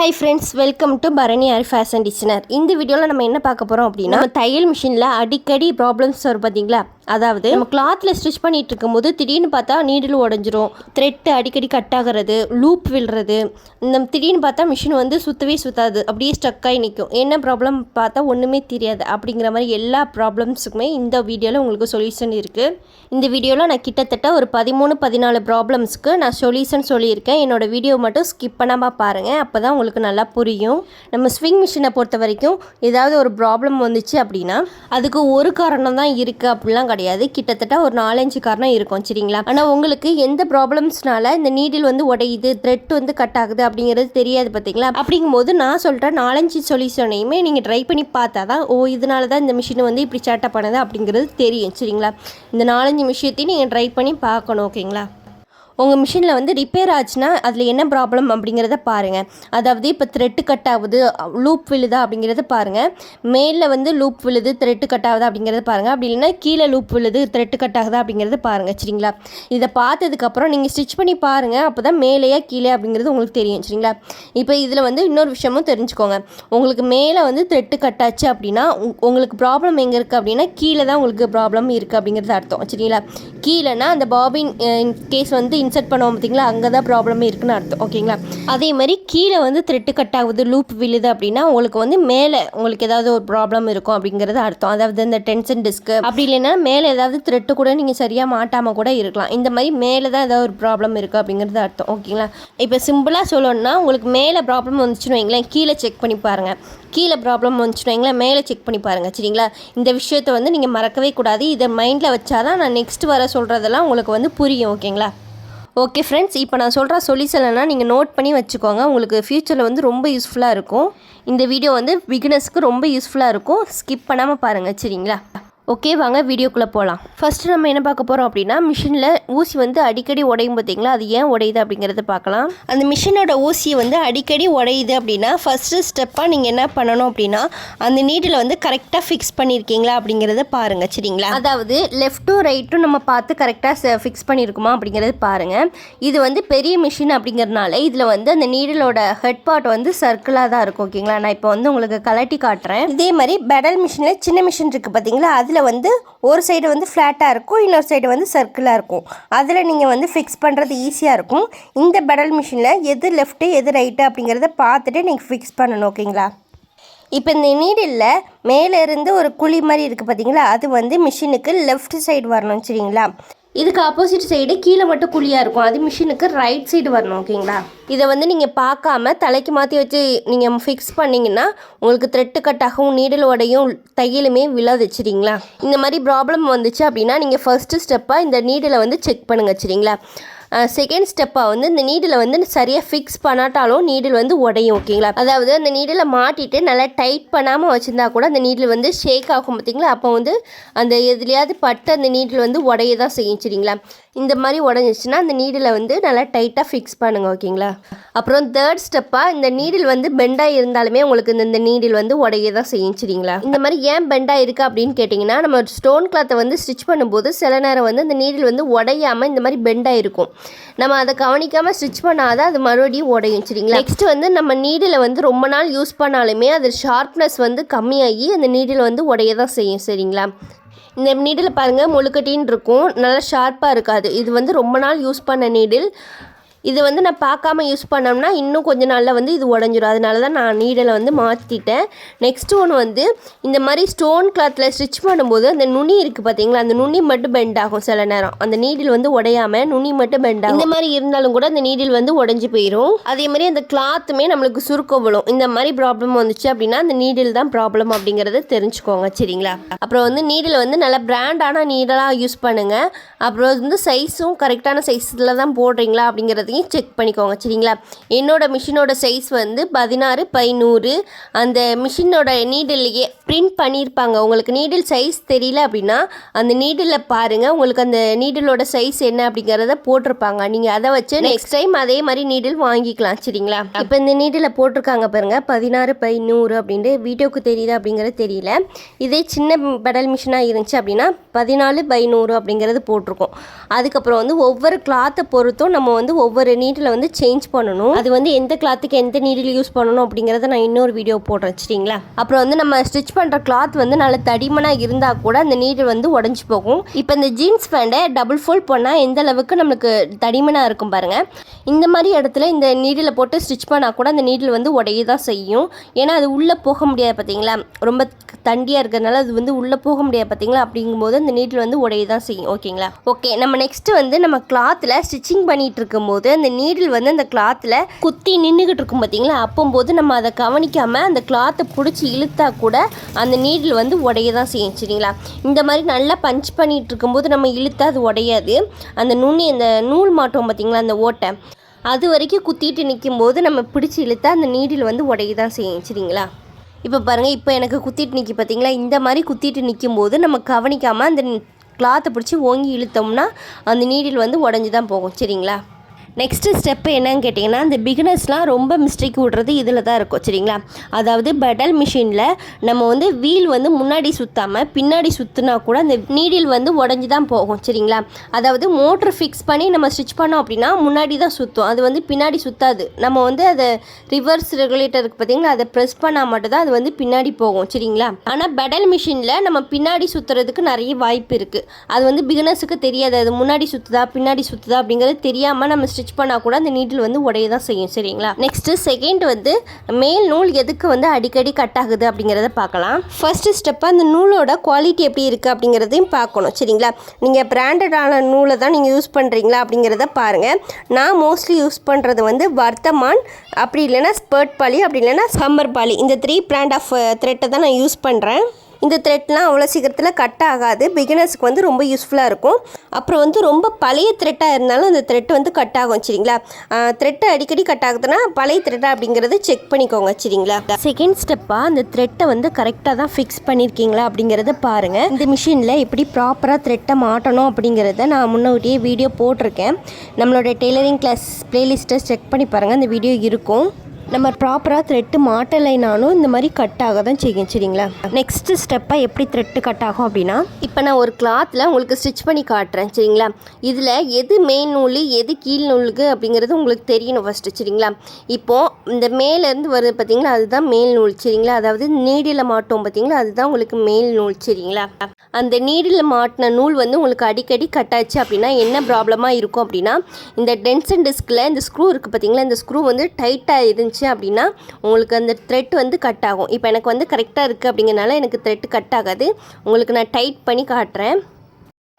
Hi friends, welcome to Bharani R fashion designer. இந்த வீடியோவில் நம்ம என்ன பார்க்க போகிறோம் அப்படின்னா, நம்ம தையல் மிஷினில் அடிக்கடி ப்ராப்ளம்ஸ் வரும் பார்த்தீங்களா. அதாவது நம்ம கிளாத்தில் ஸ்டிச் பண்ணிட்டு இருக்கும்போது திடீர்னு பார்த்தா நீடில் உடஞ்சிரும், த்ரெட்டு அடிக்கடி கட் ஆகிறது, லூப் விழுறது, இந்த திடீர்னு பார்த்தா மிஷின் வந்து சுற்றவே சுற்றாது, அப்படியே ஸ்டக்காகி நிற்கும். என்ன ப்ராப்ளம் பார்த்தா ஒன்றுமே தெரியாது. அப்படிங்கிற மாதிரி எல்லா ப்ராப்ளம்ஸுக்குமே இந்த வீடியோவில் உங்களுக்கு சொல்யூஷன் இருக்குது. இந்த வீடியோவில் நான் கிட்டத்தட்ட ஒரு 13-14 ப்ராப்ளம்ஸ்க்கு நான் சொல்யூஷன் சொல்லியிருக்கேன். என்னோடய வீடியோ மட்டும் ஸ்கிப் பண்ணாமல் பாருங்கள், அப்போ தான் உங்களுக்கு நல்லா புரியும். நம்ம ஸ்விங் மிஷினை பொறுத்த வரைக்கும் ஏதாவது ஒரு ப்ராப்ளம் வந்துச்சு அப்படின்னா அதுக்கு ஒரு காரணம் தான் இருக்குது அப்படிலாம் கிடையாது. கிட்டத்தட்ட ஒரு 4-5 காரணம் இருக்கும், சரிங்களா. ஆனால் உங்களுக்கு எந்த ப்ராப்ளம்ஸ்னால இந்த நீடில் வந்து உடையுது, த்ரெட் வந்து கட் ஆகுது அப்படிங்கிறது தெரியாது பார்த்தீங்களா. அப்படிங்கும்போது நான் சொல்கிறேன் 4-5 சொல்யூஷனையுமே நீங்கள் ட்ரை பண்ணி பார்த்தா தான் இதனால தான் இந்த மிஷினை வந்து இப்படி சேட்டை பண்ணுது அப்படிங்கிறது தெரியும், சரிங்களா. இந்த 4-5 விஷயத்தையும் நீங்கள் ட்ரை பண்ணி பார்க்கணும், ஓகேங்களா. உங்கள் மிஷினில் வந்து ரிப்பேர் ஆச்சுன்னா அதில் என்ன ப்ராப்ளம் அப்படிங்கிறத பாருங்கள். அதாவது இப்போ த்ரெட்டு கட் ஆகுது, லூப் விழுதா அப்படிங்கிறத பாருங்கள். மேலே வந்து லூப் விழுது, த்ரெட்டு கட் ஆகுதா அப்படிங்கிறத பாருங்கள். அப்படி இல்லைன்னா கீழே லூப் விழுது, த்ரெட்டு கட் ஆகுதா அப்படிங்கிறத பாருங்கள், சரிங்களா. இதை பார்த்ததுக்கப்புறம் நீங்கள் ஸ்டிச் பண்ணி பாருங்கள், அப்போ தான் மேலேயா கீழே அப்படிங்கிறது உங்களுக்கு தெரியும், சரிங்களா. இப்போ இதில் வந்து இன்னொரு விஷயமும் தெரிஞ்சுக்கோங்க. உங்களுக்கு மேலே வந்து த்ரெட்டு கட் ஆச்சு அப்படின்னா உங்களுக்கு ப்ராப்ளம் எங்கே இருக்குது அப்படின்னா கீழே தான் உங்களுக்கு ப்ராப்ளம் இருக்குது அப்படிங்கிறது அர்த்தம், சரிங்களா. கீழேனா அந்த பாபின் கேஸ் வந்து இன்சர்ட் பண்ணுவோம் பார்த்தீங்களா, அங்கே தான் ப்ராப்ளமே இருக்குன்னு அர்த்தம், ஓகேங்களா. அதே மாதிரி கீழே வந்து த்ரெட்டு கட் ஆகுது, லூப் விழுது அப்படின்னா உங்களுக்கு வந்து மேலே உங்களுக்கு ஏதாவது ஒரு ப்ராப்ளம் இருக்கும் அப்படிங்கிறது அர்த்தம். அதாவது இந்த டென்ஷன் டிஸ்க்கு அப்படி இல்லைன்னா மேலே ஏதாவது த்ரெட்டு கூட நீங்கள் சரியாக மாட்டாமல் கூட இருக்கலாம். இந்த மாதிரி மேலே தான் ஏதாவது ஒரு ப்ராப்ளம் இருக்குது அப்படிங்கிறது அர்த்தம், ஓகேங்களா. இப்போ சிம்பிளாக சொல்லணும்னா உங்களுக்கு மேலே ப்ராப்ளம் வந்துச்சுன்னு வைங்களேன், கீழே செக் பண்ணி பாருங்கள். கீழே ப்ராப்ளம் வந்துச்சுன்னு வைங்களேன், மேலே செக் பண்ணி பாருங்கள், சரிங்களா. இந்த விஷயத்தை வந்து நீங்கள் மறக்கவே கூடாது. இதை மைண்டில் வச்சாதான் நான் நெக்ஸ்ட் வர சொல்கிறதெல்லாம் உங்களுக்கு வந்து புரியும், ஓகேங்களா. ஓகே ஃப்ரெண்ட்ஸ், இப்போ நான் சொல்கிற சொல்யூஷன்லாம் நீங்கள் நோட் பண்ணி வச்சுக்கோங்க. உங்களுக்கு ஃப்யூச்சரில் வந்து ரொம்ப யூஸ்ஃபுல்லாக இருக்கும். இந்த வீடியோ வந்து பிகினர்ஸ்க்கு ரொம்ப யூஸ்ஃபுல்லாக இருக்கும். ஸ்கிப் பண்ணாமல் பாருங்கள், சரிங்களா. ஓகே, வாங்க வீடியோக்குள்ளே போகலாம். ஃபஸ்ட்டு நம்ம என்ன பார்க்க போகிறோம் அப்படின்னா, மிஷினில் ஊசி வந்து அடிக்கடி உடையும் பார்த்தீங்களா, அது ஏன் உடையுது அப்படிங்கிறத பார்க்கலாம். அந்த மிஷினோட ஊசி வந்து அடிக்கடி உடையுது அப்படின்னா ஃபஸ்ட்டு ஸ்டெப்பாக நீங்கள் என்ன பண்ணணும் அப்படின்னா, அந்த நீடில் வந்து கரெக்டாக ஃபிக்ஸ் பண்ணியிருக்கீங்களா அப்படிங்கிறத பாருங்கள், சரிங்களா. அதாவது லெஃப்ட்டும் ரைட்டும் நம்ம பார்த்து கரெக்டாக ஃபிக்ஸ் பண்ணியிருக்குமா அப்படிங்கிறது பாருங்கள். இது வந்து பெரிய மிஷின் அப்படிங்கிறதுனால இதில் வந்து அந்த நீடிலோட ஹெட் பார்ட் வந்து சர்க்கிளாக தான் இருக்கும், ஓகேங்களா. நான் இப்போ வந்து உங்களுக்கு கலட்டி காட்டுறேன். இதே மாதிரி பெடல் மிஷினில் சின்ன மிஷின் இருக்குது பார்த்தீங்களா, அதில் வந்து ஒரு சைடு வந்து ஃப்ளாட்டாக இருக்கும், இன்னொரு சைடு வந்து சர்க்கிளாக இருக்கும். அதில் நீங்கள் வந்து ஃபிக்ஸ் பண்ணுறது ஈஸியாக இருக்கும். இந்த பெடல் மிஷினில் எது லெஃப்ட்டு எது ரைட்டு அப்படிங்கிறத பார்த்துட்டு நீங்கள் ஃபிக்ஸ் பண்ணணும், ஓகேங்களா. இப்போ இந்த நீடில் மேலே இருந்து ஒரு குழி மாதிரி இருக்குது பார்த்தீங்களா, அது வந்து மிஷினுக்கு லெஃப்ட் சைடு வரணும், சரிங்களா. இதுக்கு ஆப்போசிட் சைடு கீழே மட்டும் குழியாக இருக்கும், அது மிஷினுக்கு ரைட் சைடு வரணும், ஓகேங்களா. இதை வந்து நீங்கள் பார்க்காம தலைக்கு மாற்றி வச்சு நீங்கள் ஃபிக்ஸ் பண்ணிங்கன்னா உங்களுக்கு த்ரெட்டு கட் ஆகும், நீடில் உடையும், தையலுமே விழாது, சரிங்களா. இந்த மாதிரி ப்ராப்ளம் வந்துச்சு அப்படின்னா நீங்கள் ஃபஸ்ட்டு ஸ்டெப்பாக இந்த நீடில் வந்து செக் பண்ணுங்கள், சரிங்களா. செகண்ட் ஸ்டெப்பாக வந்து இந்த நீடில் வந்து சரியாக ஃபிக்ஸ் பண்ணாட்டாலும் நீடில் வந்து உடையும், ஓகேங்களா. அதாவது அந்த நீடில் மாட்டிட்டு நல்லா டைட் பண்ணாமல் வச்சுருந்தா கூட அந்த நீடில் வந்து ஷேக் ஆகும் பார்த்தீங்களா, அப்போ வந்து அந்த எதுலையாவது பட்டு அந்த நீடில் வந்து உடைய தான் செய்யும், சரிங்களா. இந்த மாதிரி உடஞ்சிச்சுன்னா அந்த நீடில் வந்து நல்லா டைட்டாக ஃபிக்ஸ் பண்ணுங்கள், ஓகேங்களா. அப்புறம் தேர்ட் ஸ்டெப்பாக இந்த நீடில் வந்து பெண்டாக இருந்தாலுமே உங்களுக்கு இந்த நீடில் வந்து உடைய தான் செய்யும், சரிங்களா. இந்த மாதிரி ஏன் பெண்டாக இருக்குது அப்படின்னு கேட்டிங்கன்னா, நம்ம ஸ்டோன் கிளாத்தை வந்து ஸ்டிச் பண்ணும்போது சில நேரம் வந்து அந்த நீடில் வந்து உடையாமல் இந்த மாதிரி பெண்டாக இருக்கும். நம்ம அதை கவனிக்காமல் ஸ்டிச் பண்ணாதான் அது மறுபடியும் உடையும், சரிங்களா. நெக்ஸ்ட் வந்து நம்ம நீடில் வந்து ரொம்ப நாள் யூஸ் பண்ணாலுமே அது ஷார்ப்னஸ் வந்து கம்மியாகி அந்த நீடில் வந்து உடைய தான் செய்யும், சரிங்களா. இந்த நீடில் பாருங்கள் முழுக்கட்டின்னு இருக்கும், நல்லா ஷார்ப்பாக இருக்காது. இது வந்து ரொம்ப நாள் யூஸ் பண்ண நீடில். இது வந்து நான் பார்க்காம யூஸ் பண்ணோம்னா இன்னும் கொஞ்ச நாளில் வந்து இது உடஞ்சிடும். அதனால தான் நான் நீடலை வந்து மாற்றிட்டேன். நெக்ஸ்ட் ஒன்று வந்து இந்த மாதிரி ஸ்டோன் கிளாத்தில் ஸ்டிச் பண்ணும்போது அந்த நுனி இருக்குது பார்த்தீங்களா, அந்த நுனி மட்டும் பெண்ட் ஆகும் சில நேரம். அந்த நீடில் வந்து உடையாமல் நுனி மட்டும் பெண்ட் ஆகும். இந்த மாதிரி இருந்தாலும் கூட அந்த நீடில் வந்து உடஞ்சி போயிடும். அதே மாதிரி அந்த கிளாத்துமே நம்மளுக்கு சுருக்க விழும். இந்த மாதிரி ப்ராப்ளம் வந்துச்சு அப்படின்னா அந்த நீடில் தான் ப்ராப்ளம் அப்படிங்கிறத தெரிஞ்சுக்கோங்க, சரிங்களா. அப்புறம் வந்து நீடில் வந்து நல்லா பிராண்டான நீடலாக யூஸ் பண்ணுங்கள். அப்புறம் வந்து சைஸும் கரெக்டான சைஸில் தான் போடுறீங்களா அப்படிங்கிறதையும் செக் பண்ணிக்கோங்க, சரிங்களா. என்னோட மிஷினோட சைஸ் வந்து 16x100. அந்த மிஷினோட நீடில்லையே பிரிண்ட் பண்ணியிருப்பாங்க. உங்களுக்கு நீடில் சைஸ் தெரியல அப்படின்னா அந்த நீடில் பாருங்கள், உங்களுக்கு அந்த நீடிலோட சைஸ் என்ன அப்படிங்கிறத போட்டிருப்பாங்க. நீங்கள் அதை வச்சு நெக்ஸ்ட் டைம் அதே மாதிரி நீடில் வாங்கிக்கலாம், சரிங்களா. இப்போ இந்த நீடில் போட்டிருக்காங்க பாருங்கள் 16x100 அப்படின்ட்டு. வீடியோக்கு தெரியுது அப்படிங்கிறது தெரியல. இதே சின்ன பெடல் மிஷினாக இருந்துச்சு அப்படின்னா 14x100 அப்படிங்கிறது போட்டிருக்கோம். அதுக்கப்புறம் வந்து ஒவ்வொரு கிளாத்தை பொறுத்தும் நம்ம வந்து ஒவ்வொரு ஒரு நீடில் வந்து சேஞ்ச் பண்ணணும். அது வந்து எந்த கிளாத்துக்கு எந்த நீடில் யூஸ் பண்ணணும் அப்படிங்கிறத நான் இன்னொரு வீடியோ போடுறேன் சரிங்களா. அப்புறம் வந்து நம்ம ஸ்டிச் பண்ணுற கிளாத் வந்து நல்ல தடிமனாக இருந்தால் கூட அந்த நீடில் வந்து உடஞ்சி போகும். இப்போ இந்த ஜீன்ஸ் பேண்டை டபுள் ஃபோல்ட் பண்ணால் எந்த அளவுக்கு நம்மளுக்கு தடிமனாக இருக்கும் பாருங்கள். இந்த மாதிரி இடத்துல இந்த நீடில் போட்டு ஸ்டிச் பண்ணால் கூட அந்த நீடில் வந்து உடைய தான் செய்யும். ஏன்னா அது உள்ளே போக முடியாது பார்த்தீங்களா, ரொம்ப தண்டியாக இருக்கிறதுனால அது வந்து உள்ளே போக முடியாது பார்த்தீங்களா. அப்படிங்கும்போது அந்த நீடில் வந்து உடைய தான் செய்யும். ஓகேங்களா. ஓகே, நம்ம நெக்ஸ்ட்டு வந்து நம்ம கிளாத்தில் ஸ்டிச்சிங் பண்ணிகிட்டு இருக்கும்போது அந்த நீடில் வந்து அந்த கிளாத்தில் குத்தி நின்றுக்கிட்டு இருக்கும் பார்த்தீங்களா. அப்போம்போது நம்ம அதை கவனிக்காமல் அந்த கிளாத்தை பிடிச்சி இழுத்தா கூட அந்த நீடில் வந்து உடைய தான் செய்யும் சரிங்களா. இந்த மாதிரி நல்லா பஞ்ச் பண்ணிகிட்டு இருக்கும்போது நம்ம இழுத்தா அது உடையாது. அந்த நுண்ணி அந்த நூல் மாட்டோம் பார்த்தீங்களா, அந்த ஓட்டை அது வரைக்கும் குத்திட்டு நிற்கும்போது நம்ம பிடிச்சி இழுத்தா அந்த நீடில் வந்து உடைய தான் செய்யும் சரிங்களா. இப்போ பாருங்கள், இப்போ எனக்கு குத்திட்டு நிற்கி பார்த்தீங்களா. இந்த மாதிரி குத்திட்டு நிற்கும்போது நம்ம கவனிக்காமல் அந்த கிளாத்தை பிடிச்சி ஓங்கி இழுத்தோம்னா அந்த நீடில் வந்து உடஞ்சி தான் போகும் சரிங்களா. நெக்ஸ்ட்டு ஸ்டெப்பு என்னன்னு கேட்டிங்கன்னா, இந்த பிகினர்ஸ்லாம் ரொம்ப மிஸ்டேக் விடுறது இதில் தான் இருக்கும் சரிங்களா. அதாவது பெடல் மிஷினில் நம்ம வந்து வீல் வந்து முன்னாடி சுற்றாமல் பின்னாடி சுற்றினா கூட அந்த நீடில் வந்து உடஞ்சி தான் போகும் சரிங்களா. அதாவது மோட்ரு ஃபிக்ஸ் பண்ணி நம்ம ஸ்டிச் பண்ணோம் அப்படின்னா முன்னாடி தான் சுற்றும், அது வந்து பின்னாடி சுற்றாது. நம்ம வந்து அதை ரிவர்ஸ் ரெகுலேட்டர் இருக்குது பார்த்தீங்களா, அதை ப்ரெஸ் பண்ணால் மட்டும்தான் அது வந்து பின்னாடி போகும் சரிங்களா. ஆனால் பெடல் மிஷினில் நம்ம பின்னாடி சுற்றுறதுக்கு நிறைய வாய்ப்பு இருக்குது. அது வந்து பிகினர்ஸுக்கு தெரியாது, அது முன்னாடி சுற்றுதா பின்னாடி சுற்றுதா அப்படிங்கிறது தெரியாமல் நம்ம ஸ்டிச் பண்ணால் கூட அந்த நீடில் வந்து உடைய தான் செய்யும் சரிங்களா. நெக்ஸ்ட்டு செகண்ட் வந்து மேல் நூல் எதுக்கு வந்து அடிக்கடி கட் ஆகுது அப்படிங்கிறத பார்க்கலாம். ஃபர்ஸ்ட் ஸ்டெப்பாக அந்த நூலோட குவாலிட்டி எப்படி இருக்குது அப்படிங்கிறதையும் பார்க்கணும் சரிங்களா. நீங்கள் பிராண்டடான நூலை தான் நீங்கள் யூஸ் பண்ணுறீங்களா அப்படிங்கிறத பாருங்கள். நான் மோஸ்ட்லி யூஸ் பண்ணுறது வந்து வர்த்தமான், அப்படி இல்லைன்னா ஸ்பர்ட் பாலி, அப்படி இல்லைன்னா சம்மர் பாலி, இந்த 3 பிராண்ட் ஆஃப் த்ரெட்டை தான் நான் யூஸ் பண்ணுறேன். இந்த த்ரெட்லாம் அவ்வளோ சீக்கிரத்தில் கட் ஆகாது, பிகினர்ஸுக்கு வந்து ரொம்ப யூஸ்ஃபுல்லாக இருக்கும். அப்புறம் வந்து ரொம்ப பழைய த்ரெட்டாக இருந்தாலும் அந்த த்ரெட் வந்து கட் ஆகும் சரிங்களா. த்ரெட்டை அடிக்கடி கட் ஆகுதுன்னா பழைய த்ரெட்டா அப்படிங்கிறது செக் பண்ணிக்கோங்க சரிங்களா. செகண்ட் ஸ்டெப்பாக அந்த த்ரெட்டை வந்து கரெக்டாக தான் ஃபிக்ஸ் பண்ணியிருக்கீங்களா அப்படிங்கிறத பாருங்கள். இந்த மிஷினில் எப்படி ப்ராப்பராக த்ரெட்டை மாட்டணும் அப்படிங்கிறத நான் முன்னாடியே வீடியோ போட்டிருக்கேன். நம்மளோட டெய்லரிங் கிளாஸ் ப்ளேலிஸ்ட்டை செக் பண்ணி பாருங்கள், அந்த வீடியோ இருக்கும். நம்ம ப்ராப்பராக த்ரெட்டு மாட்டலைனாலும் இந்த மாதிரி கட் ஆக தான் செய்யும் சரிங்களா. நெக்ஸ்ட்டு ஸ்டெப்பாக எப்படி த்ரெட்டு கட் ஆகும் அப்படின்னா, இப்போ நான் ஒரு கிளாத்தில் உங்களுக்கு ஸ்டிச் பண்ணி காட்டுறேன் சரிங்களா. இதில் எது மெயின் நூல் எது கீழ் நூலுக்கு அப்படிங்கிறது உங்களுக்கு தெரியணும் ஃபஸ்ட்டு சரிங்களா. இப்போது இந்த மேலேருந்து வருது பார்த்தீங்களா, அதுதான் மேல் நூல் சரிங்களா. அதாவது நீடில் மாட்டோம் பார்த்தீங்களா, அதுதான் உங்களுக்கு மேல் நூல் சரிங்களா. அந்த நீடில் மாட்டின நூல் வந்து உங்களுக்கு அடிக்கடி கட் ஆச்சு அப்படின்னா என்ன ப்ராப்ளமாக இருக்கும் அப்படின்னா, இந்த டென்ஷன் டிஸ்கில் இந்த ஸ்க்ரூ இருக்குது பார்த்தீங்களா, இந்த ஸ்க்ரூ வந்து டைட்டாக இருந்துச்சு அப்படின்னா உங்களுக்கு அந்த த்ரெட் வந்து கட் ஆகும். இப்போ எனக்கு வந்து கரெக்டாக இருக்குது அப்படிங்கிறனால எனக்கு த்ரெட் கட் ஆகாது. உங்களுக்கு நான் டைட் பண்ணி காட்டுறேன்.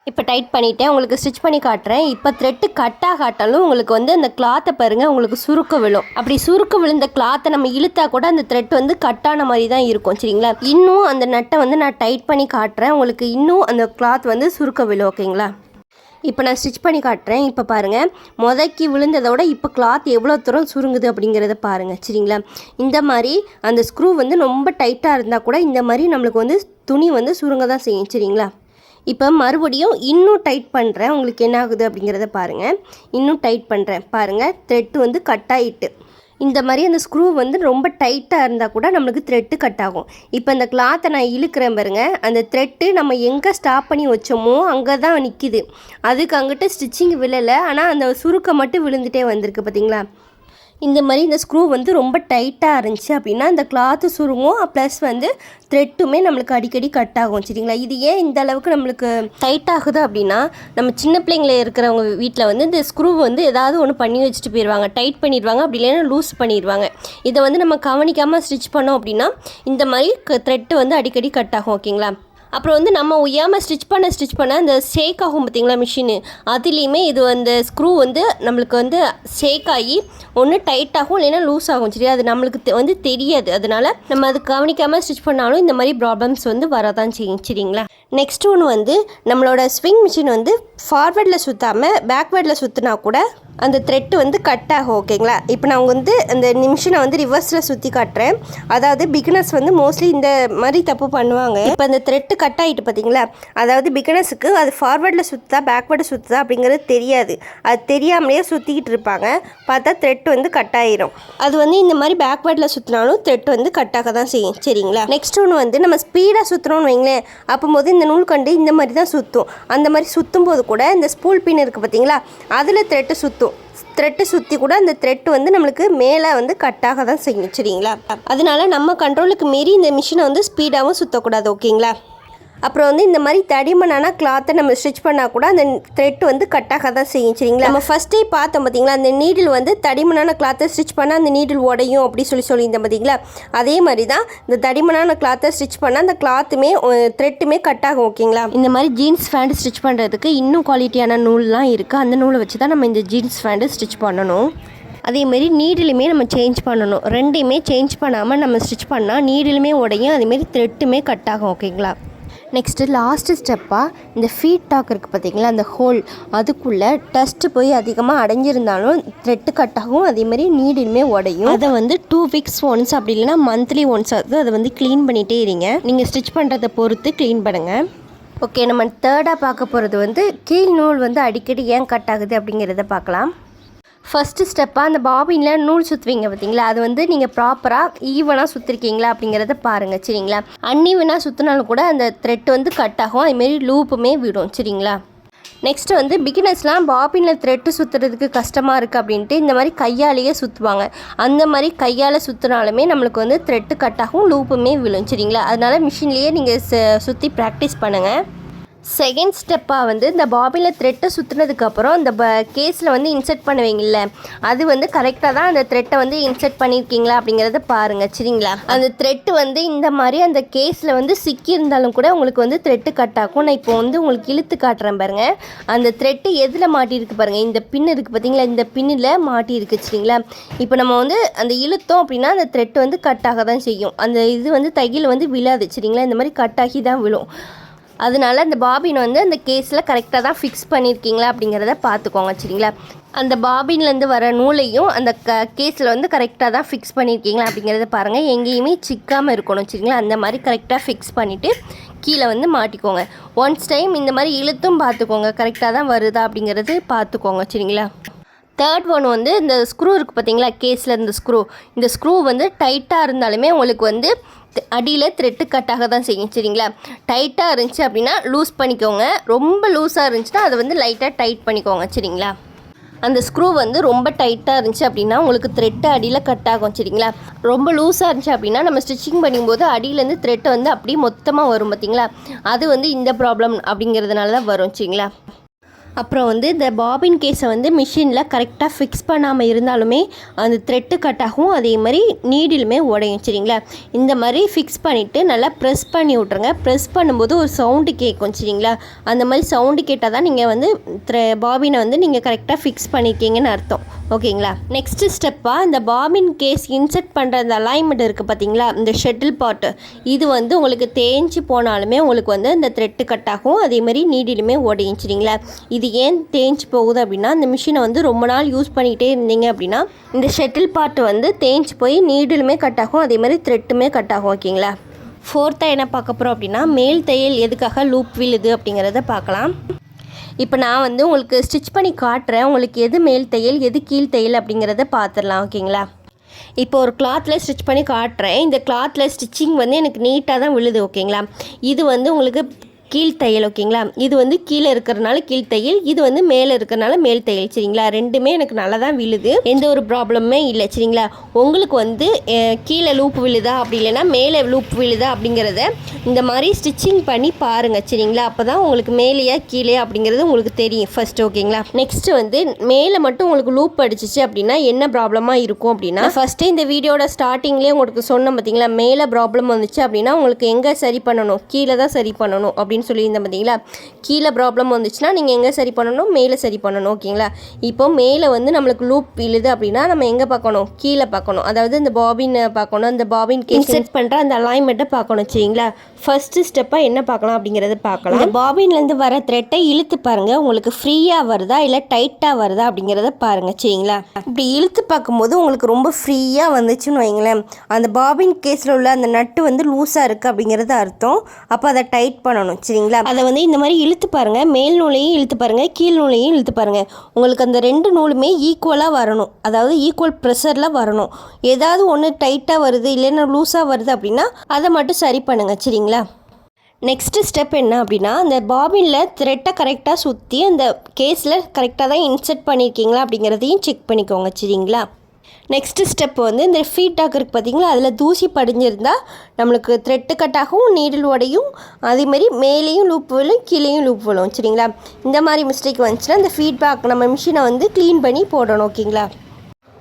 இப்போ டைட் பண்ணிவிட்டேன், உங்களுக்கு ஸ்டிச் பண்ணி காட்டுறேன். இப்போ த்ரெட்டு கட் ஆகாட்டாலும் உங்களுக்கு வந்து அந்த கிளாத்தை பாருங்கள், உங்களுக்கு சுருக்க விழும். அப்படி சுருக்க விழுந்த கிளாத்தை நம்ம இழுத்தா கூட அந்த த்ரெட் வந்து கட்டான மாதிரி தான் இருக்கும் சரிங்களா. இன்னும் அந்த நட்டை வந்து நான் டைட் பண்ணி காட்டுறேன், உங்களுக்கு இன்னும் அந்த கிளாத் வந்து சுருக்க விழும் ஓகேங்களா. இப்போ நான் ஸ்டிச் பண்ணி காட்டுறேன். இப்போ பாருங்கள், முதக்கி விழுந்ததோட இப்போ கிளாத் எவ்வளோ தூரம் சுருங்குது அப்படிங்கிறத பாருங்கள் சரிங்களா. இந்த மாதிரி அந்த ஸ்க்ரூ வந்து ரொம்ப டைட்டாக இருந்தால் கூட இந்த மாதிரி நம்மளுக்கு வந்து துணி வந்து சுருங்க தான் செய்யும் சரிங்களா. இப்போ மறுபடியும் இன்னும் டைட் பண்ணுறேன், உங்களுக்கு என்ன ஆகுது அப்படிங்கிறத பாருங்கள். இன்னும் டைட் பண்ணுறேன் பாருங்கள், த்ரெட்டு வந்து கட் ஆகிட்டு. இந்த மாதிரி அந்த ஸ்க்ரூ வந்து ரொம்ப டைட்டாக இருந்தால் கூட நம்மளுக்கு த்ரெட்டு கட் ஆகும். இப்போ அந்த கிளாத்தை நான் இழுக்கிறேன் பாருங்கள், அந்த த்ரெட்டு நம்ம எங்கே ஸ்டாப் பண்ணி வச்சோமோ அங்கே தான் நிற்கிது. அதுக்கு அங்கிட்ட ஸ்டிச்சிங் விழலை, ஆனால் அந்த சுருக்கம் மட்டும் விழுந்துகிட்டே வந்திருக்கு பார்த்தீங்களா. இந்த மாதிரி இந்த ஸ்க்ரூ வந்து ரொம்ப டைட்டாக இருந்துச்சு அப்படின்னா இந்த கிளாத்து சுருங்கும், ப்ளஸ் வந்து த்ரெட்டுமே நம்மளுக்கு அடிக்கடி கட் ஆகும் சரிங்களா. இது ஏன் இந்த அளவுக்கு நம்மளுக்கு டைட் ஆகுது அப்படின்னா, நம்ம சின்ன பிள்ளைங்கள இருக்கிறவங்க வீட்டில் வந்து இந்த ஸ்க்ரூ வந்து ஏதாவது ஒன்று பண்ணி வச்சுட்டு போயிடுவாங்க, டைட் பண்ணிடுவாங்க, அப்படி இல்லைன்னா லூஸ் பண்ணிடுவாங்க. இதை வந்து நம்ம கவனிக்காமல் ஸ்டிச் பண்ணோம் அப்படின்னா இந்த மாதிரி த்ரெட்டு வந்து அடிக்கடி கட் ஆகும் ஓகேங்களா. அப்புறம் வந்து நம்ம உய்யாமல் ஸ்டிச் பண்ண அந்த ஷேக் ஆகும் பார்த்திங்களா மிஷினு, அதுலேயுமே இது அந்த ஸ்க்ரூ வந்து நம்மளுக்கு வந்து ஷேக் ஆகி ஒன்று டைட் ஆகும் இல்லைன்னா லூஸ் ஆகும் சரி. அது நம்மளுக்கு வந்து தெரியாது, அதனால் நம்ம அது கவனிக்காமல் ஸ்டிச் பண்ணாலும் இந்த மாதிரி ப்ராப்ளம்ஸ் வந்து வரதான் செய்யும் சரிங்களா. நெக்ஸ்ட் ஒன்று வந்து நம்மளோட ஸ்விங் மிஷின் வந்து ஃபார்வர்டில் சுற்றாமல் பேக்வேர்டில் சுற்றினா கூட அந்த த்ரெட்டு வந்து கட் ஆகும் ஓகேங்களா. இப்போ நான் வந்து அந்த மிஷினை வந்து ரிவர்ஸில் சுற்றி காட்டுறேன். அதாவது பிகினர்ஸ் வந்து மோஸ்ட்லி இந்த மாதிரி தப்பு பண்ணுவாங்க. இப்போ அந்த த்ரெட்டு கட் ஆகிட்டு பார்த்தீங்களா, அதாவது பிகினர்ஸுக்கு அது ஃபார்வர்டில் சுற்றுதா பேக்வேர்டு சுற்றுதா அப்படிங்கிறது தெரியாது. அது தெரியாமலேயே சுற்றிக்கிட்டு இருப்பாங்க, பார்த்தா த்ரெட் வந்து கட் ஆகிரும். அது வந்து இந்த மாதிரி பேக்வேர்டில் சுற்றினாலும் த்ரெட் வந்து கட் ஆக தான் செய்யும் சரிங்களா. நெக்ஸ்ட் ஒன்று வந்து நம்ம ஸ்பீடாக சுற்றுறோம்னு வைங்களேன், அப்போது இந்த நூல் கண்டு இந்த மாதிரி தான் சுற்றும். அந்த மாதிரி சுற்றும் போது கூட இந்த ஸ்பூல் பின் இருக்குது பார்த்தீங்களா, அதில் த்ரெட்டு சுற்றும். த்ரெட்டு சுற்றி கூட அந்த த்ரெட்டு வந்து நம்மளுக்கு மேலே வந்து கட்டாக தான் செய்யும் சரிங்களா. அதனால நம்ம கண்ட்ரோலுக்கு மீறி இந்த மிஷினை வந்து ஸ்பீடாகவும் சுற்றக்கூடாது ஓகேங்களா. அப்புறம் வந்து இந்த மாதிரி தடிமனான கிளாத்தை நம்ம ஸ்டிச் பண்ணால் கூட அந்த த்ரெட் வந்து கட்டாக தான் செய்யும் சரிங்களா. நம்ம ஃபஸ்ட்டே பார்த்தோம் பார்த்தீங்களா, அந்த நீடில் வந்து தடிமனான கிளாத்தை ஸ்டிச் பண்ணால் அந்த நீடில் உடையும் அப்படி சொல்லியிருந்தேன் பார்த்தீங்களா. அதே மாதிரி தான் இந்த தடிமனான கிளாத்தை ஸ்டிச் பண்ணால் அந்த கிளாத்துமே த்ரெட்டுமே கட்டாகும் ஓகேங்களா. இந்த மாதிரி ஜீன்ஸ் பேண்ட் ஸ்டிச் பண்ணுறதுக்கு இன்னும் குவாலிட்டியான நூல்லாம் இருக்குது. அந்த நூலை வச்சு தான் நம்ம இந்த ஜீன்ஸ் பேண்ட்டு ஸ்டிச் பண்ணணும். அதேமாரி நீடிலுமே நம்ம சேஞ்ச் பண்ணணும். ரெண்டையுமே சேஞ்ச் பண்ணாமல் நம்ம ஸ்டிச் பண்ணால் நீடிலுமே உடையும், அதேமாரி த்ரெட்டுமே கட்டாகும் ஓகேங்களா. நெக்ஸ்ட்டு லாஸ்ட்டு ஸ்டெப்பாக இந்த ஃபீட் டாக் இருக்குது பார்த்திங்களா, அந்த ஹோல் அதுக்குள்ளே டஸ்ட்டு போய் அதிகமாக அடைஞ்சிருந்தாலும் த்ரெட்டு கட்டாகும், அதேமாதிரி நீடிலுமே உடையும். அதை வந்து 2 வீக்ஸ் ஒன்ஸ் அப்படி இல்லைனா மந்த்லி ஒன்ஸ் அதை வந்து க்ளீன் பண்ணிகிட்டே இருங்க. நீங்கள் ஸ்டிச் பண்ணுறதை பொறுத்து க்ளீன் பண்ணுங்கள். ஓகே, நம்ம தேர்டாக பார்க்க போகிறது வந்து கீழ் நூல் வந்து அடிக்கடி ஏன் கட் ஆகுது அப்படிங்கிறத பார்க்கலாம். ஃபஸ்ட்டு ஸ்டெப்பாக அந்த பாபினில் நூல் சுற்றுவீங்க பார்த்தீங்களா, அது வந்து நீங்கள் ப்ராப்பராக ஈவனாக சுற்றிருக்கீங்களா அப்படிங்கிறத பாருங்கள் சரிங்களா. அன்ஈவனாக சுற்றினாலும் கூட அந்த த்ரெட் வந்து கட் ஆகும், அதுமாரி லூப்புமே விடும் சரிங்களா. நெக்ஸ்ட்டு வந்து பிகினர்ஸ்லாம் பாபினில் த்ரெட்டு சுற்றுறதுக்கு கஷ்டமாக இருக்குது அப்படின்ட்டு இந்த மாதிரி கையாலேயே சுற்றுவாங்க. அந்த மாதிரி கையால் சுற்றினாலுமே நம்மளுக்கு வந்து த்ரெட்டு கட் ஆகும், லூப்புமே விழும் சரிங்களா. அதனால் மிஷின்லேயே நீங்கள் சுற்றி ப்ராக்டிஸ் பண்ணுங்கள். செகண்ட் ஸ்டெப்பாக வந்து இந்த பாபினில் த்ரெட்டை சுற்றுனதுக்கப்புறம் இந்த கேஸில் வந்து இன்சர்ட் பண்ணுவீங்கள்ல, அது வந்து கரெக்டாக தான் அந்த த்ரெட்டை வந்து இன்சர்ட் பண்ணியிருக்கீங்களா அப்படிங்கிறத பாருங்கள் சரிங்களா. அந்த த்ரெட்டு வந்து இந்த மாதிரி அந்த கேஸில் வந்து சிக்கியிருந்தாலும் கூட உங்களுக்கு வந்து த்ரெட்டு கட் ஆகும். நான் இப்போ வந்து உங்களுக்கு இழுத்து காட்டுறேன் பாருங்கள். அந்த த்ரெட்டு எதில் மாட்டியிருக்கு பாருங்கள், இந்த பின் இருக்குது பார்த்தீங்களா, இந்த பின்னில் மாட்டியிருக்கு சரிங்களா. இப்போ நம்ம வந்து அந்த இழுத்தோம் அப்படின்னா அந்த த்ரெட்டு வந்து கட் ஆக தான் செய்யும். அந்த இது வந்து தையல் வந்து விழாது சரிங்களா, இந்த மாதிரி கட் ஆகி தான் விழும். அதனால அந்த பாபின் வந்து அந்த கேஸில் கரெக்டாக தான் ஃபிக்ஸ் பண்ணியிருக்கீங்களா அப்படிங்கிறத பார்த்துக்கோங்க சரிங்களா. அந்த பாபின்லேருந்து வர நூலையும் அந்த கேஸில் வந்து கரெக்டாக தான் ஃபிக்ஸ் பண்ணியிருக்கீங்களா அப்படிங்கிறத பாருங்கள். எங்கேயுமே சிக்காமல் இருக்கணும் சரிங்களா. அந்த மாதிரி கரெக்டாக ஃபிக்ஸ் பண்ணிவிட்டு கீழே வந்து மாட்டிக்கோங்க. ஒன்ஸ் டைம் இந்த மாதிரி இழுத்தும் பார்த்துக்கோங்க, கரெக்டாக தான் வருதா அப்படிங்கிறது பார்த்துக்கோங்க சரிங்களா. தேர்ட் ஒன் வந்து இந்த ஸ்க்ரூ இருக்குது பார்த்தீங்களா, கேஸில் இந்த ஸ்க்ரூ வந்து டைட்டாக இருந்தாலுமே உங்களுக்கு வந்து அடியில் த்ரெட்டு கட்டாக தான் செய்யும் சரிங்களா. டைட்டாக இருந்துச்சு அப்படின்னா லூஸ் பண்ணிக்கோங்க, ரொம்ப லூஸாக இருந்துச்சுன்னா அதை வந்து லைட்டாக டைட் பண்ணிக்கோங்க சரிங்களா. அந்த ஸ்க்ரூ வந்து ரொம்ப டைட்டாக இருந்துச்சு அப்படின்னா உங்களுக்கு த்ரெட்டு அடியில் கட் ஆகும் சரிங்களா. ரொம்ப லூஸாக இருந்துச்சு அப்படின்னா நம்ம ஸ்டிச்சிங் பண்ணும்போது அடியிலேருந்து த்ரெட்டு வந்து அப்படியே மொத்தமாக வரும் பார்த்தீங்களா, அது வந்து இந்த ப்ராப்ளம் அப்படிங்கிறதுனால தான் வரும் சரிங்களா. அப்புறம் வந்து இந்த பாபின் கேஸை வந்து மிஷினில் கரெக்டாக ஃபிக்ஸ் பண்ணாமல் இருந்தாலுமே அந்த த்ரெட்டு கட் ஆகும், அதே மாதிரி நீடிலுமே உடையும் சரிங்களா. இந்த மாதிரி ஃபிக்ஸ் பண்ணிவிட்டு நல்லா ப்ரெஸ் பண்ணி விட்ருங்க. ப்ரெஸ் பண்ணும்போது ஒரு சவுண்டு கேட்கும் சரிங்களா. அந்த மாதிரி சவுண்டு கேட்டால் தான் நீங்கள் வந்து பாபினை வந்து நீங்கள் கரெக்டாக ஃபிக்ஸ் பண்ணியிருக்கீங்கன்னு அர்த்தம் ஓகேங்களா. நெக்ஸ்ட்டு ஸ்டெப்பாக இந்த பாபின் கேஸ் இன்சர்ட் பண்ணுற அந்த அலைன்மெண்ட் இருக்குது பார்த்தீங்களா, இந்த ஷட்டில் பாட்டு, இது வந்து உங்களுக்கு தேஞ்சு போனாலுமே உங்களுக்கு வந்து இந்த த்ரெட்டு கட் ஆகும், அதே மாதிரி நீடிலுமே உடையும் சரிங்களா. இது ஏன் தேஞ்சு போகுது அப்படின்னா, இந்த மிஷினை வந்து ரொம்ப நாள் யூஸ் பண்ணிகிட்டே இருந்தீங்க அப்படின்னா இந்த ஷட்டில் பார்ட் வந்து தேஞ்சு போய் நீடிலுமே கட் ஆகும், அதே மாதிரி த்ரெட்டுமே கட் ஆகும் ஓகேங்களா. ஃபோர்த்தாக என்ன பார்க்க போகிறோம் அப்படின்னா, மேல் தையல் எதுக்காக லூப் விழுது அப்படிங்கிறத பார்க்கலாம். இப்போ நான் வந்து உங்களுக்கு ஸ்டிச் பண்ணி காட்டுறேன், உங்களுக்கு எது மேல் தையல் எது கீழ் தையல் அப்படிங்கிறத பார்த்துடலாம் ஓகேங்களா. இப்போ ஒரு கிளாத்தில் ஸ்டிச் பண்ணி காட்டுறேன். இந்த கிளாத்தில் ஸ்டிச்சிங் வந்து எனக்கு நீட்டாக தான் விழுது ஓகேங்களா. இது வந்து உங்களுக்கு கீழ் தையல் ஓகேங்களா. இது வந்து கீழே இருக்கிறனால கீழ் தையல், இது வந்து மேலே இருக்கிறனால மேல் தையல் சரிங்களா. ரெண்டுமே எனக்கு நல்லா தான் விழுது, எந்த ஒரு ப்ராப்ளமே இல்லை சரிங்களா. உங்களுக்கு வந்து கீழே லூப் விழுதா அப்படி இல்லைன்னா மேலே லூப் விழுதா அப்படிங்கிறத இந்த மாதிரி ஸ்டிச்சிங் பண்ணி பாருங்கள் சரிங்களா. அப்போ தான் உங்களுக்கு மேலேயா கீழே அப்படிங்கிறது உங்களுக்கு தெரியும் ஃபர்ஸ்ட் ஓகேங்களா. நெக்ஸ்ட்டு வந்து மேலே மட்டும் உங்களுக்கு லூப் அடிச்சிச்சு அப்படின்னா என்ன ப்ராப்ளமாக இருக்கும் அப்படின்னா, ஃபஸ்ட்டு இந்த வீடியோட ஸ்டார்டிங்லேயே உங்களுக்கு சொன்னோம் பார்த்தீங்களா, மேலே ப்ராப்ளம் வந்துச்சு அப்படின்னா உங்களுக்கு எங்கே சரி பண்ணணும், கீழே தான் சரி பண்ணணும் அப்படின்னு சொல்லியிருந்தேன் பார்த்தீங்களா. கீழே ப்ராப்ளம் வந்துச்சுன்னா நீங்கள் எங்கே சரி பண்ணணும், மேலே சரி பண்ணணும் ஓகேங்களா. இப்போ மேலே வந்து நம்மளுக்கு லூப் விழுது அப்படின்னா நம்ம எங்கே பார்க்கணும், கீழே பார்க்கணும். அதாவது இந்த பாபினை பார்க்கணும், அந்த பாபின் இன்சர்ட் பண்ணுற அந்த அலைன்மெண்ட்டை பார்க்கணும் சரிங்களா. ஃபர்ஸ்ட் ஸ்டெப்பாக என்ன பார்க்கலாம் அப்படிங்கிறத பார்க்கலாம். இந்த பாபின்லேருந்து வர த்ரெட்டை இழுத்து பாருங்கள், உங்களுக்கு ஃப்ரீயாக வருதா இல்லை டைட்டாக வருதா அப்படிங்கிறத பாருங்கள் சரிங்களா. இப்படி இழுத்து பார்க்கும்போது உங்களுக்கு ரொம்ப ஃப்ரீயாக வந்துச்சுன்னு வைங்களேன், அந்த பாபின் கேஸில் உள்ள அந்த நட்டு வந்து லூஸாக இருக்குது அப்படிங்கிறது அர்த்தம். அப்போ அதை டைட் பண்ணணும் சரிங்களா. அதை வந்து இந்த மாதிரி இழுத்து பாருங்கள், மேல் நூலையும் இழுத்து பாருங்கள், கீழ் நூலையும் இழுத்து பாருங்கள். உங்களுக்கு அந்த ரெண்டு நூலுமே ஈக்குவலாக வரணும், அதாவது ஈக்குவல் ப்ரெஷரில் வரணும். ஏதாவது ஒன்று டைட்டாக வருது இல்லைன்னா லூஸாக வருது அப்படின்னா அதை மட்டும் சரி பண்ணுங்கள் சரிங்களா. நெக்ஸ்ட்டு ஸ்டெப் என்ன அப்படின்னா, அந்த பாபினில் த்ரெட்டை கரெக்டாக சுற்றி அந்த கேஸில் கரெக்டாக தான் இன்சர்ட் பண்ணியிருக்கீங்களா அப்படிங்கிறதையும் செக் பண்ணிக்கோங்க சரிங்களா. நெக்ஸ்ட்டு ஸ்டெப் வந்து இந்த ஃபீட்பேக் இருக்குது பார்த்தீங்களா, அதில் தூசி படிஞ்சிருந்தால் நம்மளுக்கு த்ரெட்டு கட்டாகவும் நீடில் உடையும், அதேமாதிரி மேலேயும் லூப் விழும் கீழேயும் லூப் விழும் சரிங்களா. இந்த மாதிரி மிஸ்டேக் வந்துச்சுன்னா இந்த ஃபீட்பேக் நம்ம மிஷினை வந்து க்ளீன் பண்ணி போடணும் ஓகேங்களா.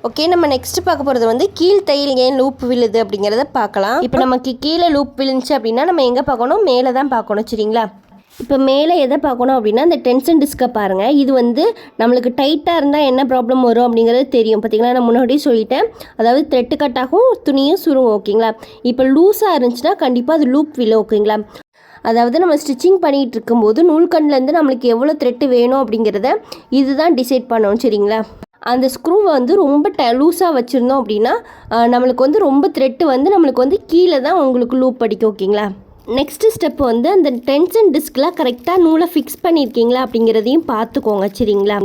ஓகே, நம்ம நெக்ஸ்ட் பார்க்க போகிறது வந்து கீழ் தையல் ஏன் லூப் விழுது அப்படிங்கிறத பார்க்கலாம். இப்போ நமக்கு கீழே லூப் விழுந்துச்சு அப்படின்னா நம்ம எங்கே பார்க்கணும், மேலே தான் பார்க்கணும் சரிங்களா. இப்போ மேலே எதை பார்க்கணும் அப்படின்னா இந்த டென்ஷன் டிஸ்கை பாருங்கள். இது வந்து நம்மளுக்கு டைட்டாக இருந்தால் என்ன ப்ராப்ளம் வரும் அப்படிங்கிறது தெரியும் பார்த்தீங்களா. நான் முன்னாடியே சொல்லிட்டேன், அதாவது த்ரெட்டு கட்டாகும் துணியும் சுருங்கும் ஓகேங்களா. இப்போ லூஸாக இருந்துச்சுன்னா கண்டிப்பாக அது லூப் விழும் ஓகேங்களா. அதாவது நம்ம ஸ்டிச்சிங் பண்ணிகிட்டு இருக்கும்போது நூல்கண்லேருந்து நம்மளுக்கு எவ்வளோ த்ரெட்டு வேணும் அப்படிங்கிறத இதுதான் டிசைட் பண்ணணும் சரிங்களா. அந்த ஸ்க்ரூவை வந்து ரொம்ப லூஸாக வச்சுருந்தோம் அப்படின்னா நம்மளுக்கு வந்து ரொம்ப த்ரெட்டு வந்து நம்மளுக்கு வந்து கீழே தான் உங்களுக்கு லூப் அடிக்கும் ஓகேங்களா. நெக்ஸ்ட்டு ஸ்டெப் வந்து அந்த டென்ஷன் டிஸ்கில் கரெக்டாக நூலை ஃபிக்ஸ் பண்ணியிருக்கீங்களா அப்படிங்கிறதையும் பார்த்துக்கோங்க சரிங்களா.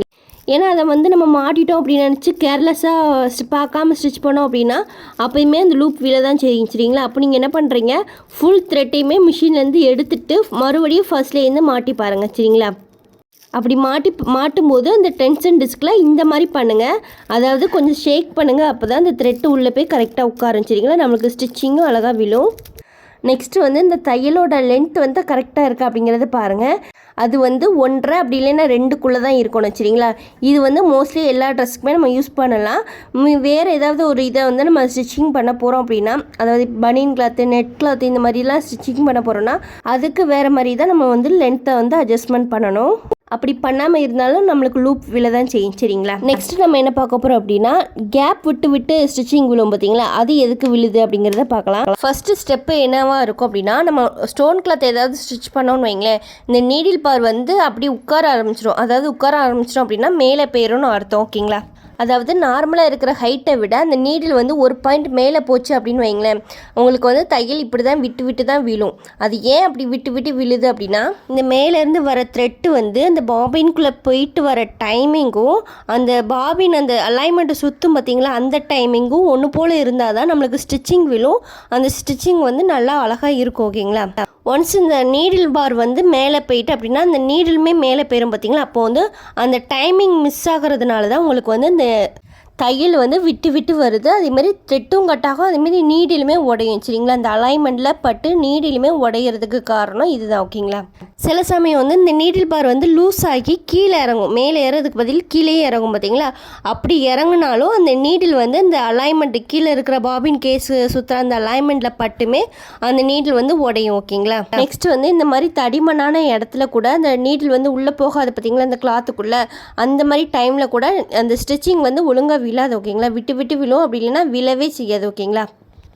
ஏன்னா அதை வந்து நம்ம மாட்டிட்டோம் அப்படின்னு நினச்சி கேர்லெஸ்ஸாக பார்க்காம ஸ்டிச் பண்ணோம் அப்படின்னா அப்போயுமே அந்த லூப் விழ தான் செய்யும் சரிங்களா. அப்போ நீங்கள் என்ன பண்ணுறீங்க, ஃபுல் த்ரெட்டையுமே மிஷின்லேருந்து எடுத்துகிட்டு மறுபடியும் ஃபர்ஸ்ட்லேருந்து மாட்டி பாருங்கள் சரிங்களா. அப்படி மாட்டும்போது அந்த டென்ஷன் டிஸ்கில் இந்த மாதிரி பண்ணுங்கள், அதாவது கொஞ்சம் ஷேக் பண்ணுங்கள், அப்போ தான் அந்த த்ரெட்டு உள்ளே போய் கரெக்டாக உட்காரும் சரிங்களா. நம்மளுக்கு ஸ்டிச்சிங்கும் அழகாக விழும். நெக்ஸ்ட்டு வந்து இந்த தையலோட லென்த் வந்து கரெக்டாக இருக்கா அப்படிங்கிறத பாருங்கள். அது வந்து 1.5 அப்படி இல்லைன்னா 2க்குள்ளே தான் இருக்கணும் சரிங்களா. இது வந்து மோஸ்ட்லி எல்லா ட்ரெஸ்ஸுக்குமே நம்ம யூஸ் பண்ணலாம். வேறு ஏதாவது ஒரு இதை வந்து நம்ம ஸ்டிச்சிங் பண்ண போகிறோம் அப்படின்னா, அதாவது பனியன் கிளாத்து நெட் கிளாத்து இந்த மாதிரிலாம் ஸ்டிச்சிங் பண்ண போகிறோன்னா அதுக்கு வேறு மாதிரி தான் நம்ம வந்து லென்த்தை வந்து அட்ஜஸ்ட்மெண்ட் பண்ணணும். அப்படி பண்ணாமல் இருந்தாலும் நம்மளுக்கு லூப் விழ தான் செய்யும் சரிங்களா. நெக்ஸ்ட் நம்ம என்ன பார்க்க போகிறோம் அப்படின்னா, கேப் விட்டு விட்டு ஸ்டிச்சிங் விழும் பார்த்தீங்களா, அது எதுக்கு விழுது அப்படிங்கிறத பார்க்கலாம். ஃபர்ஸ்ட் ஸ்டெப்பு என்னவா இருக்கும் அப்படின்னா, நம்ம ஸ்டோன் கிளாத் ஏதாவது ஸ்டிச் பண்ணோன்னு வைங்களேன், இந்த நீடில் பார் வந்து அப்படி உட்கார ஆரம்பிச்சிடும். அதாவது உட்கார ஆரம்பிச்சிடும் அப்படின்னா மேலே போயிடும்னு அர்த்தம் ஓகேங்களா. அதாவது நார்மலாக இருக்கிற ஹைட்டை விட அந்த நீடில் வந்து ஒரு பாயிண்ட் மேலே போச்சு அப்படின்னு வைங்களேன், உங்களுக்கு வந்து தையல் இப்படி தான் விட்டு விட்டு தான் விழும். அது ஏன் அப்படி விட்டு விட்டு விழுது அப்படின்னா, இந்த மேலேருந்து வர த்ரெட்டு வந்து அந்த பாபின்குள்ளே போயிட்டு வர டைமிங்கும் அந்த பாபின் அந்த அலைன்மெண்ட்டை சுற்றும் பார்த்தீங்களா, அந்த டைமிங்கும் ஒன்று போல் இருந்தால் தான் நம்மளுக்கு ஸ்டிச்சிங் விழும். அந்த ஸ்டிச்சிங் வந்து நல்லா அழகாக இருக்கும் ஓகேங்களா. ஒன்ஸ் இந்த நீடில் பார் வந்து மேலே போயிட்டு அப்படின்னா அந்த நீடிலுமே மேலே போயிடும் பார்த்தீங்களா, அப்போ வந்து அந்த டைமிங் மிஸ் ஆகிறதுனால தான் உங்களுக்கு வந்து இந்த தையல் வந்து விட்டு விட்டு வருது. அதேமாதிரி த்ரெட்டும் கட்டாகும், அதேமாதிரி நீடிலுமே உடையும் சரிங்களா. அந்த அலைன்மெண்ட்டில் பட்டு நீடிலுமே உடையிறதுக்கு காரணம் இதுதான் ஓகேங்களா. சில சமயம் வந்து இந்த நீடில் பார் வந்து லூஸ் ஆகி கீழே இறங்கும், மேலே ஏறதுக்கு பதில் கீழே இறங்கும் பார்த்தீங்களா. அப்படி இறங்கினாலும் அந்த நீடில் வந்து இந்த அலைன்மெண்ட்டு கீழே இருக்கிற பாபின் கேஸ் சுற்றுற அந்த அலைன்மெண்ட்டில் பட்டுமே அந்த நீடில் வந்து உடையும் ஓகேங்களா. நெக்ஸ்ட் வந்து இந்த மாதிரி தடிமனான இடத்துல கூட அந்த நீடில் வந்து உள்ளே போகாது பார்த்தீங்களா, அந்த கிளாத்துக்குள்ளே, அந்த மாதிரி டைமில் கூட அந்த ஸ்டிச்சிங் வந்து ஒழுங்காக விழாது ஓகேங்களா. விட்டு விட்டு விழும், அப்படி இல்லைன்னா விழவே செய்யாது ஓகேங்களா.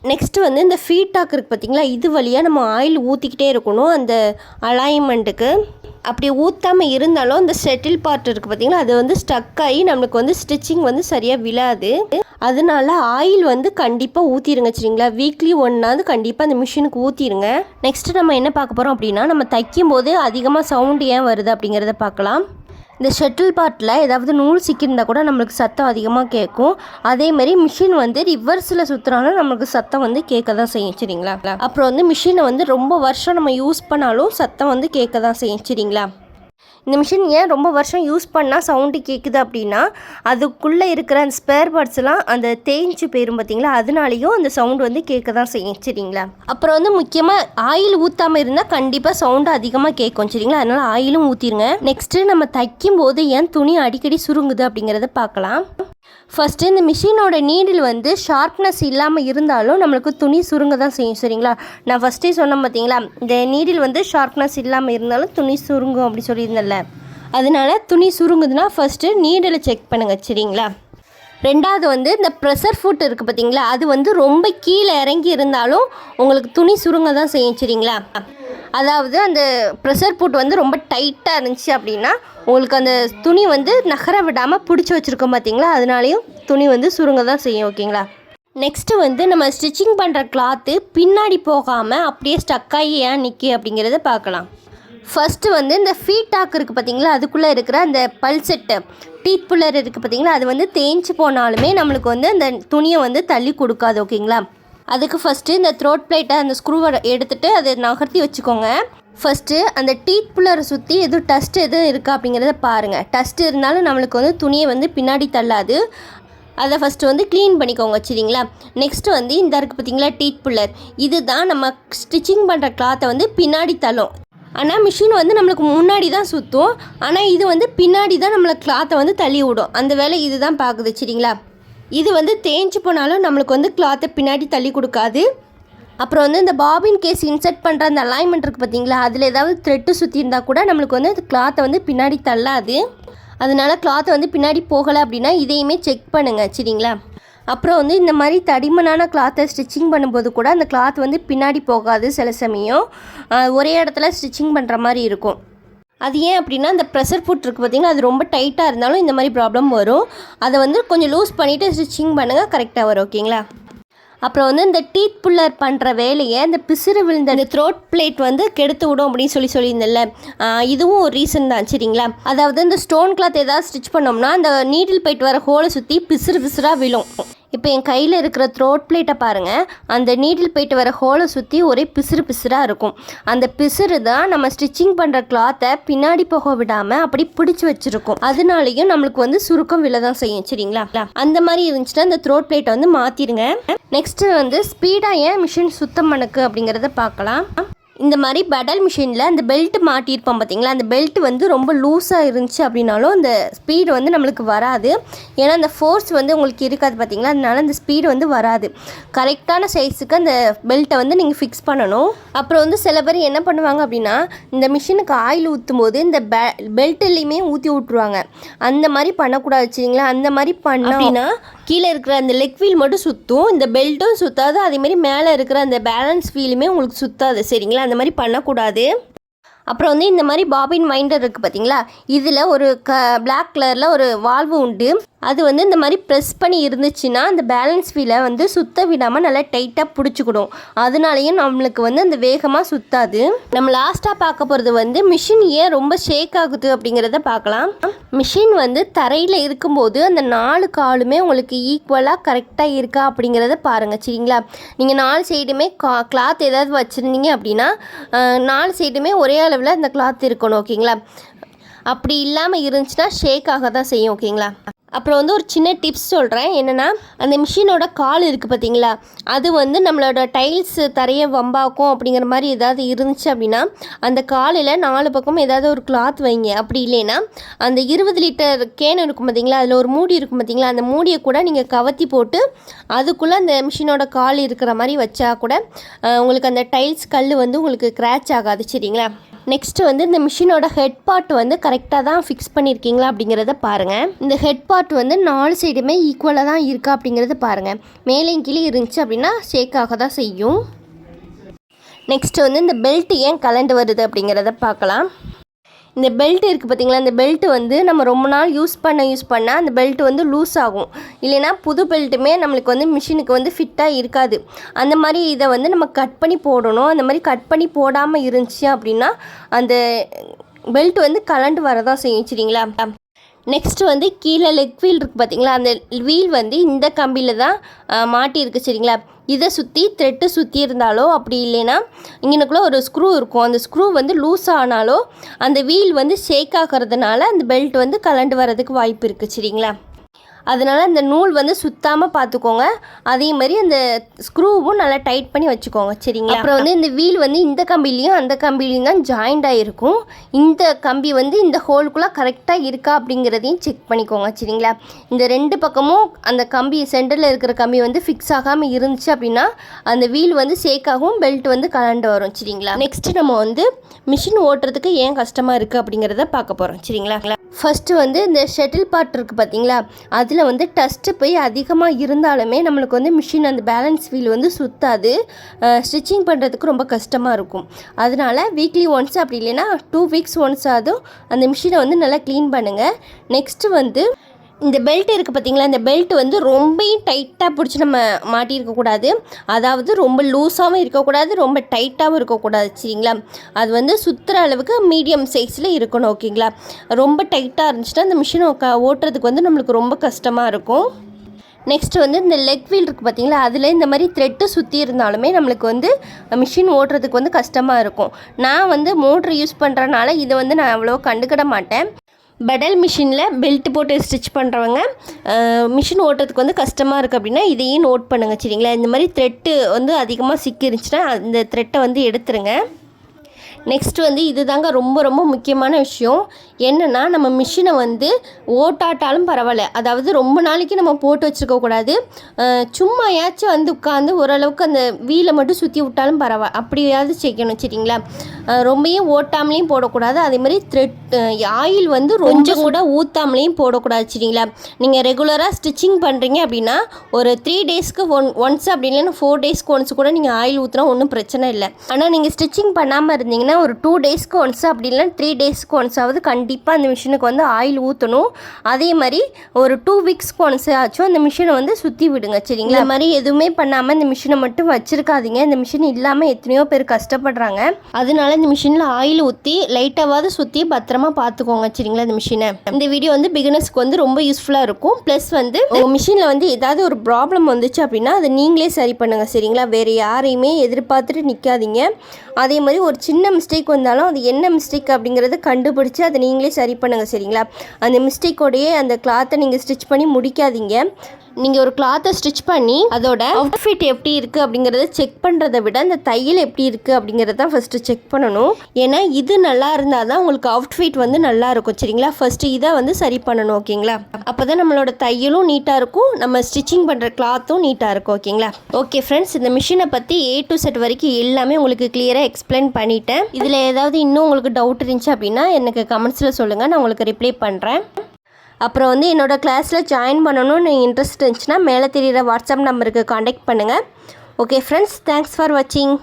நெக்ஸ்ட்டு வந்து இந்த ஃபீட்பேக் இருக்குது பார்த்தீங்களா, இது வழியாக நம்ம ஆயில் ஊற்றிக்கிட்டே இருக்கணும் அந்த அலைன்மெண்ட்டுக்கு. அப்படி ஊற்றாமல் இருந்தாலும் அந்த செட்டில் பார்ட் இருக்குது பார்த்தீங்களா, அது வந்து ஸ்டக் ஆகி நம்மளுக்கு வந்து ஸ்டிச்சிங் வந்து சரியாக விழாது. அதனால ஆயில் வந்து கண்டிப்பாக ஊற்றிடுங்க சரிங்களா. வீக்லி ஒன்னாவது கண்டிப்பாக அந்த மிஷினுக்கு ஊற்றிடுங்க. நெக்ஸ்ட்டு நம்ம என்ன பார்க்க போகிறோம் அப்படின்னா, நம்ம தைக்கும் போது அதிகமாக சவுண்டு ஏன் வருது அப்படிங்கிறத பார்க்கலாம். இந்த ஷட்டில் பார்ட்டில் ஏதாவது நூல் சிக்கியிருந்தால் கூட நம்மளுக்கு சத்தம் அதிகமாக கேட்கும். அதேமாதிரி மிஷின் வந்து ரிவர்ஸில் சுற்றுனாலும் நம்மளுக்கு சத்தம் வந்து கேட்க தான் செய்யும் சரிங்களா. அப்புறம் வந்து மிஷினை வந்து ரொம்ப வருஷம் நம்ம யூஸ் பண்ணாலும் சத்தம் வந்து கேட்க தான் செய்யும் சரிங்களா. இந்த மிஷின் ஏன் ரொம்ப வருஷம் யூஸ் பண்ணால் சவுண்டு கேட்குது அப்படின்னா, அதுக்குள்ளே இருக்கிற அந்த ஸ்பேர் பார்ட்ஸ்லாம் அந்த தேய்ச்சி போயிடும் பார்த்தீங்களா, அதனாலையும் அந்த சவுண்டு வந்து கேட்க தான் செய்யும் சரிங்களா. அப்புறம் வந்து முக்கியமாக ஆயில் ஊற்றாமல் இருந்தால் கண்டிப்பாக சவுண்டு அதிகமாக கேட்கும் சரிங்களா. அதனால் ஆயிலும் ஊற்றிடுங்க. நெக்ஸ்ட்டு நம்ம தைக்கும் போது ஏன் துணி அடிக்கடி சுருங்குது அப்படிங்கிறத பார்க்கலாம். ஃபஸ்ட்டு இந்த மிஷினோட நீடில் வந்து ஷார்ப்னஸ் இல்லாமல் இருந்தாலும் நம்மளுக்கு துணி சுருங்க தான் செய்யும் சரிங்களா. நான் ஃபஸ்ட்டே சொன்னேன் பார்த்தீங்களா, இந்த நீடில் வந்து ஷார்ப்னஸ் இல்லாமல் இருந்தாலும் துணி சுருங்கும் அப்படி சொல்லியிருந்தேன்ல. அதனால துணி சுருங்குதுன்னா ஃபஸ்ட்டு நீடில் செக் பண்ணுங்கள் சரிங்களா. ரெண்டாவது வந்து இந்த ப்ரெஷர் ஃபுட் இருக்குது பார்த்தீங்களா, அது வந்து ரொம்ப கீழே இறங்கி இருந்தாலும் உங்களுக்கு துணி சுருங்க தான் செய்யும் சரிங்களா. அதாவது அந்த ப்ரெஷர் ஃபுட் வந்து ரொம்ப டைட்டாக இருந்துச்சு அப்படின்னா உங்களுக்கு அந்த துணி வந்து நகர விடாமல் பிடிச்சி வச்சுருக்கோம் பார்த்தீங்களா, அதனாலையும் துணி வந்து சுருங்க தான் செய்யும் ஓகேங்களா. நெக்ஸ்ட்டு வந்து நம்ம ஸ்டிச்சிங் பண்ணுற கிளாத்து பின்னாடி போகாமல் அப்படியே ஸ்டக்காகி ஏன் நிற்கி அப்படிங்கிறத பார்க்கலாம். ஃபஸ்ட்டு வந்து இந்த ஃபீட்டாக் இருக்குது பார்த்தீங்களா, அதுக்குள்ளே இருக்கிற அந்த பல்செட்டு டீத் புல்லர் இருக்குது பார்த்தீங்களா, அது வந்து தேய்ச்சி போனாலுமே நம்மளுக்கு வந்து அந்த துணியை வந்து தள்ளி கொடுக்காது ஓகேங்களா. அதுக்கு ஃபஸ்ட்டு இந்த த்ரோட் பிளேட்டை அந்த ஸ்க்ரூவை எடுத்துகிட்டு அதை நகர்த்தி வச்சுக்கோங்க. ஃபஸ்ட்டு அந்த டீத் புல்லரை சுற்றி எதுவும் டஸ்ட் எதுவும் இருக்கா அப்படிங்கிறத பாருங்கள். டஸ்ட் இருந்தாலும் நம்மளுக்கு வந்து துணியை வந்து பின்னாடி தள்ளாது. அதை ஃபஸ்ட்டு வந்து க்ளீன் பண்ணிக்கோங்க சரிங்களா. நெக்ஸ்ட்டு வந்து இந்த இருக்குது பார்த்திங்களா டீத் புல்லர், இது தான் நம்ம ஸ்டிச்சிங் பண்ணுற கிளாத்தை வந்து பின்னாடி தள்ளும். ஆனால் மிஷின் வந்து நம்மளுக்கு முன்னாடி தான் சுற்றும், ஆனால் இது வந்து பின்னாடி தான் நம்மளை கிளாத்தை வந்து தள்ளி விடும். அந்த வேலை இது தான் பார்க்குது சரிங்களா. இது வந்து தேஞ்சு போனாலும் நம்மளுக்கு வந்து கிளாத்தை பின்னாடி தள்ளி கொடுக்காது. அப்புறம் வந்து இந்த பாபின் கேஸ் இன்சர்ட் பண்ணுற அந்த அலைன்மெண்ட் இருக்குது பார்த்திங்களா, அதில் ஏதாவது த்ரெட்டு சுற்றி இருந்தால் கூட நம்மளுக்கு வந்து கிளாத்தை வந்து பின்னாடி தள்ளாது. அதனால கிளாத்தை வந்து பின்னாடி போகலை அப்படின்னா இதையுமே செக் பண்ணுங்கள் சரிங்களா. அப்புறம் வந்து இந்த மாதிரி தடிமனான கிளாத்தை ஸ்டிச்சிங் பண்ணும்போது கூட அந்த கிளாத் வந்து பின்னாடி போகாது. சில சமயம் ஒரே இடத்துல ஸ்டிச்சிங் பண்ணுற மாதிரி இருக்கும். அது ஏன் அப்படின்னா அந்த ப்ரெஷர் ஃபுட் இருக்குது பார்த்திங்கன்னா, அது ரொம்ப டைட்டாக இருந்தாலும் இந்த மாதிரி ப்ராப்ளம் வரும். அதை வந்து கொஞ்சம் லூஸ் பண்ணிவிட்டு ஸ்டிச்சிங் பண்ணுங்கள், கரெக்டாக வரும் ஓகேங்களா. அப்புறம் வந்து இந்த டீத் புல்லர் பண்ணுற வேலையை இந்த பிசுறு விழுந்த இந்த த்ரோட் பிளேட் வந்து கெடுத்து விடும் அப்படின்னு சொல்லியிருந்தேன்ல, இதுவும் ஒரு ரீசன் தான் சரிங்களா. அதாவது இந்த ஸ்டோன் கிளாத் ஏதாவது ஸ்டிச் பண்ணோம்னா அந்த நீடில் போயிட்டு வர ஹோலை சுற்றி பிசுறாக விழும். இப்போ என் கையில் இருக்கிற த்ரோட் பிளேட்டை பாருங்கள், அந்த நீடில் போயிட்டு வர ஹோலை சுற்றி ஒரே பிசுறாக இருக்கும். அந்த பிசுறு தான் நம்ம ஸ்டிச்சிங் பண்ணுற கிளாத்தை பின்னாடி போக விடாமல் அப்படி பிடிச்சி வச்சுருக்கும். அதனாலையும் நம்மளுக்கு வந்து சுருக்கம் விழ தான் செய்யும் சரிங்களா. அந்த மாதிரி இருந்துச்சுன்னா அந்த த்ரோட் பிளேட்டை வந்து மாற்றிடுங்க. நெக்ஸ்ட்டு வந்து ஸ்பீடாக ஏன் மிஷின் சுத்தம் பண்ணுக்கு அப்படிங்கிறத பார்க்கலாம். இந்த மாதிரி பெடல் மிஷினில் அந்த பெல்ட் மாட்டியிருப்போம் பார்த்திங்களா, அந்த பெல்ட் வந்து ரொம்ப லூஸாக இருந்துச்சு அப்படின்னாலும் அந்த ஸ்பீடு வந்து நம்மளுக்கு வராது. ஏன்னா அந்த ஃபோர்ஸ் வந்து உங்களுக்கு இருக்காது பார்த்திங்களா, அதனால அந்த ஸ்பீடு வந்து வராது. கரெக்டான சைஸுக்கு அந்த பெல்ட்டை வந்து நீங்கள் ஃபிக்ஸ் பண்ணணும். அப்புறம் வந்து சில பேர் என்ன பண்ணுவாங்க அப்படின்னா, இந்த மிஷினுக்கு ஆயில் ஊற்றும் போது இந்த பெல்ட்லேயுமே ஊற்றி விட்ருவாங்க. அந்த மாதிரி பண்ணக்கூடாது சரிங்களா. அந்த மாதிரி பண்ணோம் அப்படின்னா கீழே இருக்கிற அந்த லெக் வீல் மட்டும் சுற்றும், இந்த பெல்ட்டும் சுற்றாது. அதேமாரி மேலே இருக்கிற அந்த பேலன்ஸ் வீலுமே உங்களுக்கு சுற்றாது சரிங்களா. அந்த மாதிரி பண்ணக்கூடாது. அப்புறம் வந்து இந்த மாதிரி பாபின் வைண்டர் இருக்குது பார்த்தீங்களா, இதில் ஒரு பிளாக் கலரில் ஒரு வால்வு உண்டு. அது வந்து இந்த மாதிரி ப்ரெஸ் பண்ணி இருந்துச்சுன்னா அந்த பேலன்ஸ் வீலை வந்து சுத்த விடாமல் நல்லா டைட்டாக பிடிச்சிக்கிடும். அதனாலையும் நம்மளுக்கு வந்து அந்த வேகமாக சுற்றாது. நம்ம லாஸ்ட்டாக பார்க்க போகிறது வந்து மிஷின் ஏன் ரொம்ப ஷேக் ஆகுது அப்படிங்கிறத பார்க்கலாம். மிஷின் வந்து தரையில் இருக்கும்போது அந்த 4 காலுமே உங்களுக்கு ஈக்குவலாக கரெக்டாக இருக்கா அப்படிங்கிறத பாருங்கள் சரிங்களா. நீங்கள் 4 சைடுமே கிளாத் ஏதாவது வச்சுருந்தீங்க அப்படின்னா 4 சைடுமே ஒரே அளவில் அந்த கிளாத் இருக்கணும் ஓகேங்களா. அப்படி இல்லாமல் இருந்துச்சுன்னா ஷேக் ஆக தான் செய்யும் ஓகேங்களா. அப்புறம் வந்து ஒரு சின்ன டிப்ஸ் சொல்கிறேன். என்னென்னா, அந்த மிஷினோட கால் இருக்குது பார்த்தீங்களா, அது வந்து நம்மளோட டைல்ஸ் தரையை வம்பாக்கும் அப்படிங்கிற மாதிரி ஏதாவது இருந்துச்சு அப்படின்னா அந்த காலில் 4 பக்கம் ஏதாவது ஒரு கிளாத் வைங்க. அப்படி இல்லைன்னா அந்த 20 லிட்டர் கேன் இருக்கும் பார்த்தீங்களா, அதில் ஒரு மூடி இருக்கும் பார்த்தீங்களா, அந்த மூடியை கூட நீங்கள் கவத்தி போட்டு அதுக்குள்ளே அந்த மிஷினோட கால் இருக்கிற மாதிரி வச்சா கூட உங்களுக்கு அந்த டைல்ஸ் கல் வந்து உங்களுக்கு கிராச் ஆகாது சரிங்களா. நெக்ஸ்ட்டு வந்து இந்த மிஷினோட ஹெட் பார்ட் வந்து கரெக்டாக தான் ஃபிக்ஸ் பண்ணியிருக்கீங்களா அப்படிங்கிறத பாருங்கள். இந்த ஹெட் பார்ட் வந்து 4 சைடுமே ஈக்குவலாக தான் இருக்கா அப்படிங்கிறத பாருங்கள். மேலேயும் கீழே இருந்துச்சு அப்படின்னா ஷேக்காக தான் செய்யும். நெக்ஸ்ட்டு வந்து இந்த பெல்ட் ஏன் கலண்டு வருது அப்படிங்கிறத பார்க்கலாம். இந்த பெல்ட் இருக்குது பார்த்திங்களா, இந்த பெல்ட் வந்து நம்ம ரொம்ப நாள் யூஸ் பண்ண அந்த பெல்ட் வந்து லூஸ் ஆகும். இல்லைனா புது பெல்ட்டுமே நம்மளுக்கு வந்து மிஷினுக்கு வந்து ஃபிட்டாக இருக்காது. அந்த மாதிரி இதை வந்து நம்ம கட் பண்ணி போடணும். அந்த மாதிரி கட் பண்ணி போடாமல் இருந்துச்சு அப்படின்னா அந்த பெல்ட் வந்து கலண்டு வரதான் செய்யும் சரிங்களா. நெக்ஸ்ட்டு வந்து கீழே லெக் வீல் இருக்குது பார்த்திங்களா, அந்த வீல் வந்து இந்த கம்பியில் தான் மாட்டியிருக்கு சரிங்களா. இதை சுற்றி த்ரெட்டு சுற்றி இருந்தாலோ அப்படி இல்லைன்னா இங்கனுக்குள்ளே ஒரு ஸ்க்ரூ இருக்கும். அந்த ஸ்க்ரூ வந்து லூஸ் ஆனாலோ அந்த வீல் வந்து ஷேக் ஆகிறதுனால அந்த பெல்ட் வந்து கலண்டு வரதுக்கு வாய்ப்பு இருக்குது சரிங்களா. அதனால் அந்த நூல் வந்து சுத்தாமல் பார்த்துக்கோங்க. அதே மாதிரி அந்த ஸ்க்ரூவும் நல்லா டைட் பண்ணி வச்சுக்கோங்க சரிங்களா. அப்புறம் வந்து இந்த வீல் வந்து இந்த கம்பிலையும் அந்த கம்பிலையும் தான் ஜாயிண்ட் ஆகிருக்கும். இந்த கம்பி வந்து இந்த ஹோலுக்குள்ளே கரெக்டாக இருக்கா அப்படிங்கிறதையும் செக் பண்ணிக்கோங்க சரிங்களா. இந்த 2 பக்கமும் அந்த கம்பி சென்டரில் இருக்கிற கம்பி வந்து ஃபிக்ஸ் ஆகாமல் இருந்துச்சு அப்படின்னா அந்த வீல் வந்து ஷேக் ஆகும், பெல்ட் வந்து கலண்டு வரும் சரிங்களா. நெக்ஸ்ட்டு நம்ம வந்து மிஷின் ஓட்டுறதுக்கு ஏன் கஷ்டமாக இருக்குது அப்படிங்கிறத பார்க்க போகிறோம் சரிங்களா. ஃபஸ்ட்டு வந்து இந்த ஷட்டில் பார்ட் இருக்குது பார்த்தீங்களா, அதில் வந்து டஸ்ட்டு போய் அதிகமாக இருந்தாலுமே நம்மளுக்கு வந்து மிஷின் அந்த பேலன்ஸ் வீல் வந்து சுற்றாது. ஸ்டிச்சிங் பண்ணுறதுக்கு ரொம்ப கஷ்டமாக இருக்கும். அதனால் வீக்லி ஒன்ஸ் அப்படி இல்லைன்னா 2 வீக்ஸ் ஒன்ஸ் ஆதும் அந்த மிஷினை வந்து நல்லா க்ளீன் பண்ணுங்கள். நெக்ஸ்ட்டு வந்து இந்த பெல்ட் இருக்குது பார்த்திங்களா, இந்த பெல்ட் வந்து ரொம்ப டைட்டாக பிடிச்சி நம்ம மாட்டியிருக்கக்கூடாது. அதாவது ரொம்ப லூஸாகவும் இருக்கக்கூடாது, ரொம்ப டைட்டாகவும் இருக்கக்கூடாது சரிங்களா. அது வந்து சுற்றுற அளவுக்கு மீடியம் சைஸில் இருக்கணும் ஓகேங்களா. ரொம்ப டைட்டாக இருந்துச்சுன்னா அந்த மிஷினை ஓட்டுறதுக்கு வந்து நம்மளுக்கு ரொம்ப கஷ்டமாக இருக்கும். நெக்ஸ்ட் வந்து இந்த லெக் வீல் இருக்குது பார்த்தீங்களா, அதில் இந்த மாதிரி த்ரெட்டு சுற்றி இருந்தாலுமே நம்மளுக்கு வந்து மிஷின் ஓட்டுறதுக்கு வந்து கஷ்டமாக இருக்கும். நான் வந்து மோட்ரு யூஸ் பண்ணுறனால இதை வந்து நான் அவ்வளோ கண்டுக்கிட மாட்டேன். பெடல் மிஷினில் பெல்ட் போட்டு ஸ்டிச் பண்ணுறவங்க மிஷின் ஓட்டுறதுக்கு வந்து கஷ்டமாக இருக்குது அப்படின்னா இதையும் நோட் பண்ணுங்கள் சரிங்களா. இந்த மாதிரி த்ரெட்டு வந்து அதிகமாக சிக்கிருந்துச்சுன்னா அந்த த்ரெட்டை வந்து எடுத்துருங்க. நெக்ஸ்ட் வந்து இது தாங்க ரொம்ப ரொம்ப முக்கியமான விஷயம். என்னென்னா நம்ம மிஷினை வந்து ஓட்டாட்டாலும் பரவாயில்ல, அதாவது ரொம்ப நாளைக்கு நம்ம போட்டு வச்சுருக்கக்கூடாது. சும்மாயாச்சும் வந்து உட்காந்து ஓரளவுக்கு அந்த வீலை மட்டும் சுற்றி விட்டாலும் பரவாயில்ல, அப்படியாவது செய்யணும் சரிங்களா. ரொம்பவும் ஓட்டாமலேயும் போடக்கூடாது. அதேமாதிரி ஆயில் வந்து கொஞ்சம் கூட ஊற்றாமலேயும் போடக்கூடாது சரிங்களா. நீங்கள் ரெகுலராக ஸ்டிச்சிங் பண்ணுறீங்க அப்படின்னா ஒரு 3 டேஸ்க்கு ஒன்ஸ் அப்படி இல்லைன்னா 4 டேஸ்க்கு ஒன்ஸ் கூட நீங்கள் ஆயில் ஊற்றினா ஒன்றும் பிரச்சனை இல்லை. ஆனால் நீங்கள் ஸ்டிச்சிங் பண்ணாமல் இருந்தீங்கன்னா ஒரு 2 டேஸ்க்கு ஒன்ஸ் அப்படி இல்லைன்னா 3 டேஸ்க்கு ஒன்ஸாவது கண்டிப்பாக அந்த மிஷினுக்கு வந்து ஆயில் ஊற்றணும். அதே மாதிரி ஒரு 2 வீக்ஸ்க்கு ஒன்ஸ் ஆச்சும் அந்த மிஷினை வந்து சுற்றி விடுங்க சரிங்களா. இந்த மாதிரி எதுவுமே பண்ணாமல் இந்த மிஷினை மட்டும் வச்சுருக்காதீங்க. இந்த மிஷின் இல்லாமல் எத்தனையோ பேர் கஷ்டப்படுறாங்க. அதனால இந்த மிஷினில் ஆயில் ஊற்றி லைட்டாவது சுற்றி பத்திரமா பார்த்துக்கோங்க சரிங்களா இந்த மிஷினை. இந்த வீடியோ வந்து பிகினர்ஸ்க்கு வந்து ரொம்ப யூஸ்ஃபுல்லாக இருக்கும். ப்ளஸ் வந்து உங்கள் மிஷினில் வந்து ஏதாவது ஒரு ப்ராப்ளம் வந்துச்சு அப்படின்னா அதை நீங்களே சரி பண்ணுங்கள் சரிங்களா. வேறு யாரையுமே எதிர்பார்த்துட்டு நிற்காதீங்க. அதே மாதிரி ஒரு சின்ன மிஸ்டேக் வந்தாலும் அது என்ன மிஸ்டேக் அப்படிங்கிறத கண்டுபிடிச்சி அதை நீங்களே சரி பண்ணுங்கள் சரிங்களா. அந்த மிஸ்டேக்கோடையே அந்த கிளாத்தை நீங்கள் ஸ்டிச் பண்ணி முடிக்காதீங்க. நீங்கள் ஒரு கிளாத்தை ஸ்டிச் பண்ணி அதோட அவுட்ஃபிட் எப்படி இருக்குது அப்படிங்கிறத செக் பண்ணுறதை விட அந்த தையல் எப்படி இருக்குது அப்படிங்கிறத தான் ஃபஸ்ட்டு செக் பண்ணணும். ஏன்னா இது நல்லா இருந்தால் தான் உங்களுக்கு அவுட்ஃபிட் வந்து நல்லா இருக்கும் சரிங்களா. ஃபஸ்ட்டு இதை வந்து சரி பண்ணணும் ஓகேங்களா. அப்போ தான் நம்மளோட தையலும் நீட்டாக இருக்கும், நம்ம ஸ்டிச்சிங் பண்ணுற கிளாத்தும் நீட்டாக இருக்கும் ஓகேங்களா. ஓகே ஃப்ரெண்ட்ஸ், இந்த மிஷினை பற்றி A to Z வரைக்கும் எல்லாமே உங்களுக்கு கிளியராக எக்ஸ்பிளைன் பண்ணிட்டேன். இதில் ஏதாவது இன்னும் உங்களுக்கு டவுட் இருந்துச்சு அப்படின்னா எனக்கு கமெண்ட்ஸில் சொல்லுங்கள், நான் உங்களுக்கு ரிப்ளை பண்ணுறேன். அப்புறம் வந்து என்னோடய கிளாஸில் ஜாயின் பண்ணணும்னு இன்ட்ரெஸ்ட் இருந்துச்சுன்னா மேலே தெரிகிற வாட்ஸ்அப் நம்பருக்கு காண்டாக்ட் பண்ணுங்கள். ஓகே ஃப்ரெண்ட்ஸ், தேங்க்ஸ் ஃபார் வாட்சிங்.